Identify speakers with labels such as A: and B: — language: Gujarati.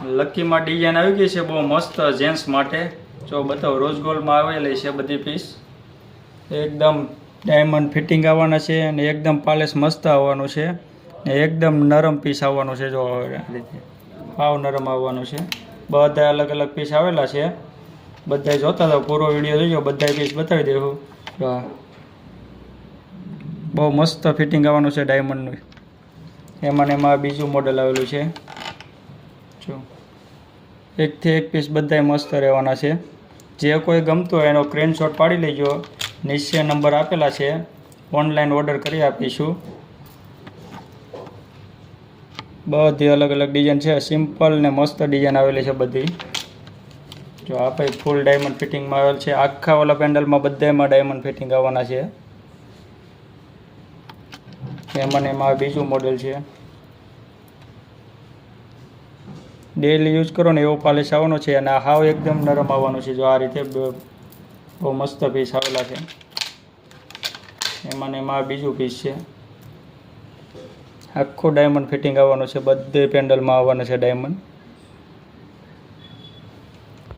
A: લકીમાં ડિઝાઇન આવી ગઈ છે બહુ મસ્ત જેન્ટ્સ માટે. જો બતાવો રોઝ ગોલ્ડમાં આવેલી છે બધી પીસ. એકદમ ડાયમંડ ફિટિંગ આવવાના છે અને એકદમ પાલિશ મસ્ત આવવાનું છે ને એકદમ નરમ પીસ આવવાનું છે. જો આ રીતે સાવ નરમ આવવાનું છે. બધા અલગ અલગ પીસ આવેલા છે. બધા જોતા હતા પૂરો વિડીયો જોજો, બધા પીસ બતાવી દેવું. બહુ મસ્ત ફિટિંગ આવવાનું છે ડાયમંડનું. એમાં ને એમાં બીજું મોડલ આવેલું છે. જો એકથી એક પીસ બધા મસ્ત રહેવાના છે. જે કોઈ ગમતું હોય એનો સ્ક્રીનશોટ પાડી લેજો. નીચે નંબર આપેલા છે, ઓનલાઈન ઓર્ડર કરી આપીશું. બધી અલગ અલગ ડિઝાઇન છે. સિમ્પલ ને મસ્ત ડિઝાઇન આવેલી છે બધી. જો આપણે ફૂલ ડાયમંડ ફિટિંગમાં આવેલ છે. આખા ઓલા પેન્ડલમાં બધામાં ડાયમંડ ફિટિંગ આવવાના છે. એમાં ને એમાં બીજું મોડેલ છે. ડેલી યુઝ કરો ને એવો પાલિશ આવવાનો છે અને હાવ એકદમ નરમ આવવાનું છે. જો આ રીતે બહુ મસ્ત પીસ આવેલા છે. એમાં ને એમાં બીજું પીસ છે. આખું ડાયમંડ ફિટિંગ આવવાનું છે. બધે પેન્ડલમાં આવવાનું છે ડાયમંડ.